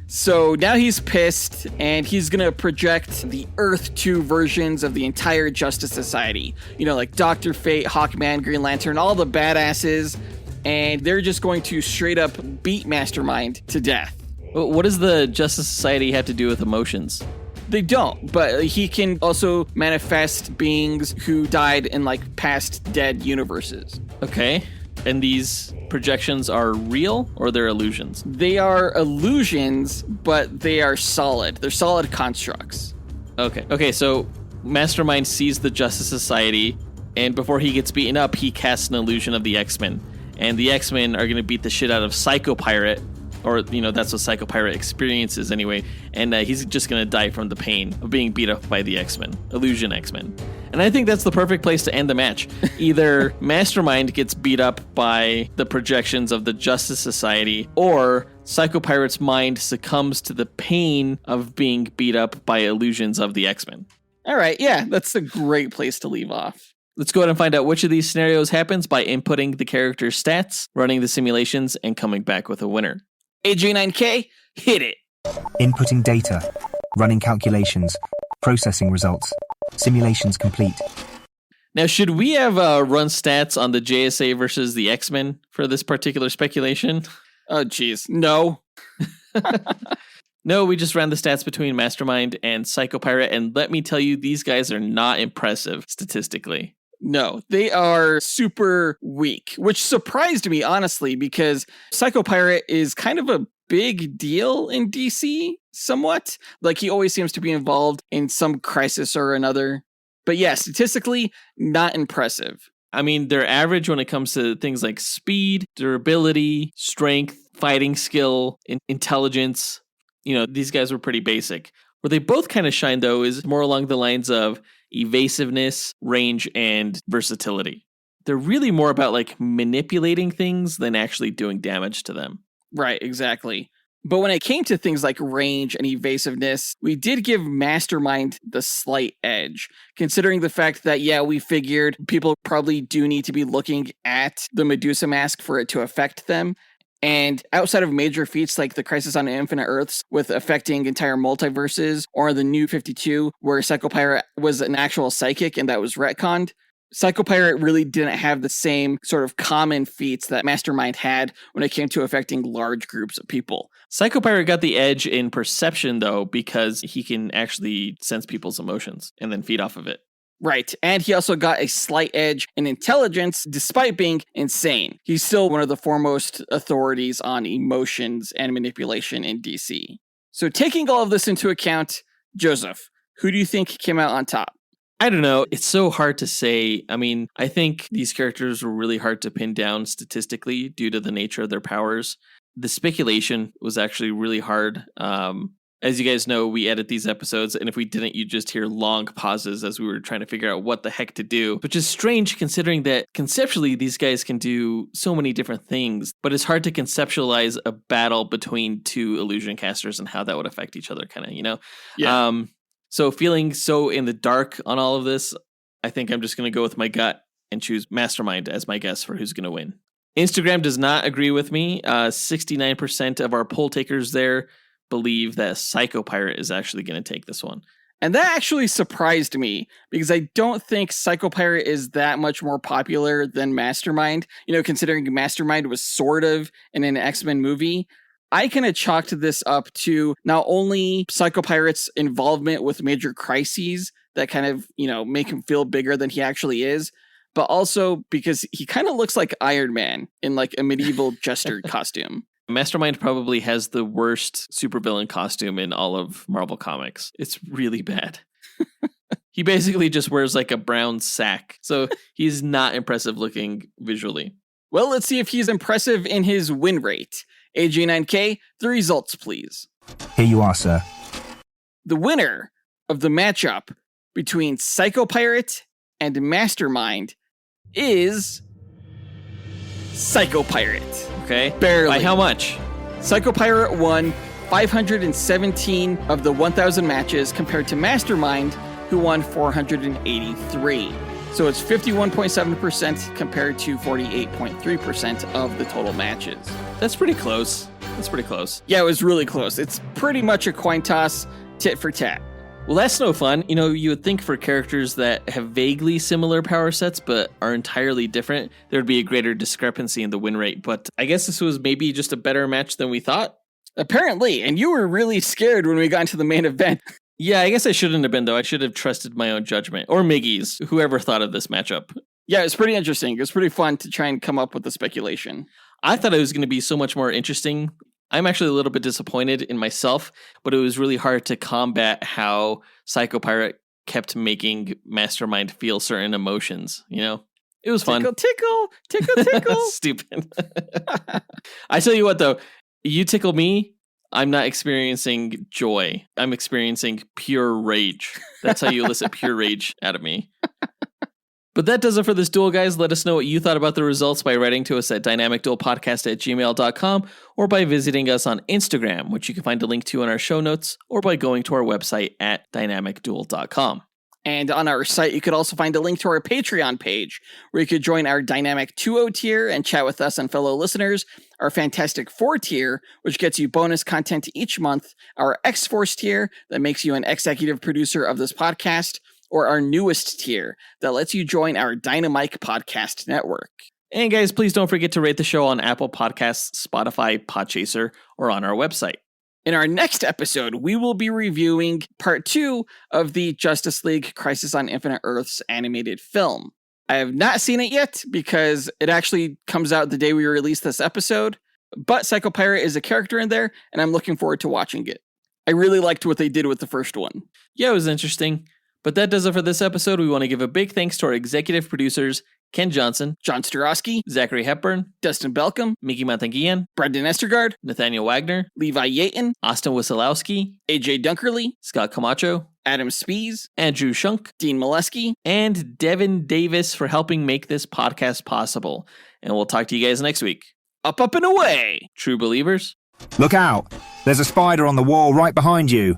C: So now he's pissed, and he's going to project the Earth 2 versions of the entire Justice Society. You know, like Dr. Fate, Hawkman, Green Lantern, all the badasses. And they're just going to straight up beat Mastermind to death.
B: What does the Justice Society have to do with emotions?
C: They don't, but he can also manifest beings who died in like past dead universes.
B: Okay. And these projections are real or they're illusions?
C: They are illusions, but they are solid. They're solid constructs.
B: Okay, so Mastermind sees the Justice Society, and before he gets beaten up, he casts an illusion of the X-Men. And the X-Men are going to beat the shit out of Psycho Pirate, or, you know, that's what Psycho Pirate experiences anyway. And he's just going to die from the pain of being beat up by the X-Men, Illusion X-Men. And I think that's the perfect place to end the match. Either Mastermind gets beat up by the projections of the Justice Society, or Psycho Pirate's mind succumbs to the pain of being beat up by illusions of the X-Men.
C: All right, yeah, that's a great place to leave off.
B: Let's go ahead and find out which of these scenarios happens by inputting the character's stats, running the simulations, and coming back with a winner.
C: AJ9K, hit it.
A: Inputting data, running calculations, processing results, simulations complete.
B: Now, should we have run stats on the JSA versus the X-Men for this particular speculation?
C: Oh, geez. No.
B: No, we just ran the stats between Mastermind and Psycho Pirate, and let me tell you, these guys are not impressive statistically.
C: No, they are super weak, which surprised me, honestly, because Psycho Pirate is kind of a big deal in DC, somewhat. Like, he always seems to be involved in some crisis or another. But yeah, statistically, not impressive.
B: I mean, they're average when it comes to things like speed, durability, strength, fighting skill, intelligence. You know, these guys were pretty basic. Where they both kind of shine, though, is more along the lines of evasiveness, range, and versatility. They're really more about like manipulating things than actually doing damage to them.
C: Right, exactly. But when it came to things like range and evasiveness, we did give Mastermind the slight edge, considering the fact that, yeah, we figured people probably do need to be looking at the Medusa mask for it to affect them. And outside of major feats like the Crisis on Infinite Earths with affecting entire multiverses, or the New 52 where Psycho Pirate was an actual psychic and that was retconned, Psycho Pirate really didn't have the same sort of common feats that Mastermind had when it came to affecting large groups of people.
B: Psycho Pirate got the edge in perception, though, because he can actually sense people's emotions and then feed off of it.
C: Right, and he also got a slight edge in intelligence despite being insane. He's still one of the foremost authorities on emotions and manipulation in DC. So taking all of this into account, Joseph, who do you think came out on top?
B: I don't know. It's so hard to say. I mean, I think these characters were really hard to pin down statistically due to the nature of their powers. The speculation was actually really hard. As you guys know, we edit these episodes, and if we didn't, you'd just hear long pauses as we were trying to figure out what the heck to do, which is strange considering that conceptually these guys can do so many different things, but it's hard to conceptualize a battle between two illusion casters and how that would affect each other, kind of, you know?
C: Yeah.
B: So feeling so in the dark on all of this, I think I'm just going to go with my gut and choose Mastermind as my guess for who's going to win. Instagram does not agree with me. 69% of our poll takers there believe that Psycho Pirate is actually going to take this one.
C: And that actually surprised me because I don't think Psycho Pirate is that much more popular than Mastermind. You know, considering Mastermind was sort of in an X-Men movie. I kind of chalked this up to not only Psycho Pirate's involvement with major crises that kind of, you know, make him feel bigger than he actually is, but also because he kind of looks like Iron Man in like a medieval jester costume.
B: Mastermind probably has the worst supervillain costume in all of Marvel Comics. It's really bad. He basically just wears like a brown sack, so he's not impressive looking visually.
C: Well, let's see if he's impressive in his win rate. AJ9K, the results, please.
A: Here you are, sir.
C: The winner of the matchup between Psycho Pirate and Mastermind is Psycho Pirate.
B: Okay.
C: Barely.
B: By how much?
C: Psycho Pirate won 517 of the 1,000 matches compared to Mastermind, who won 483. So it's 51.7% compared to 48.3% of the total matches.
B: That's pretty close. That's pretty close.
C: Yeah, it was really close. It's pretty much a coin toss, tit for tat.
B: Well, that's no fun. You know, you would think for characters that have vaguely similar power sets but are entirely different, there would be a greater discrepancy in the win rate. But I guess this was maybe just a better match than we thought.
C: Apparently, and you were really scared when we got into the main event.
B: Yeah, I guess I shouldn't have been, though. I should have trusted my own judgment. Or Miggy's, whoever thought of this matchup.
C: Yeah, it's pretty interesting. It was pretty fun to try and come up with the speculation.
B: I thought it was going to be so much more interesting. I'm actually a little bit disappointed in myself, but it was really hard to combat how Psycho Pirate kept making Mastermind feel certain emotions, you know? It was fun.
C: Tickle, tickle, tickle, tickle.
B: Stupid. I tell you what, though, you tickle me, I'm not experiencing joy. I'm experiencing pure rage. That's how you elicit pure rage out of me. But that does it for this duel, guys. Let us know what you thought about the results by writing to us at dynamicduelpodcast@gmail.com or by visiting us on Instagram, which you can find a link to in our show notes, or by going to our website at dynamicduel.com.
C: And on our site, you could also find a link to our Patreon page, where you could join our Dynamic 2.0 tier and chat with us and fellow listeners, our Fantastic 4 tier, which gets you bonus content each month, our X-Force tier that makes you an executive producer of this podcast, or our newest tier that lets you join our Dynamite Podcast Network.
B: And guys, please don't forget to rate the show on Apple Podcasts, Spotify, Podchaser, or on our website.
C: In our next episode, we will be reviewing part 2 of the Justice League Crisis on Infinite Earths animated film. I have not seen it yet because it actually comes out the day we release this episode, but Psycho Pirate is a character in there, and I'm looking forward to watching it. I really liked what they did with the first one.
B: Yeah, it was interesting. But that does it for this episode. We want to give a big thanks to our executive producers, Ken Johnson,
C: John Starosky,
B: Zachary Hepburn,
C: Dustyn Balcom,
B: Miggy Matanguihan,
C: Brendan Estergard,
B: Nathaniel Wagner,
C: Levi Yeaton,
B: Austin Wesolowski,
C: AJ Dunkerley,
B: Scott Camacho,
C: Adam Speas,
B: Andrew Schunk,
C: Dean Maleski,
B: and Devin Davis for helping make this podcast possible. And we'll talk to you guys next week.
C: Up, and away!
B: True believers.
A: Look out! There's a spider on the wall right behind you.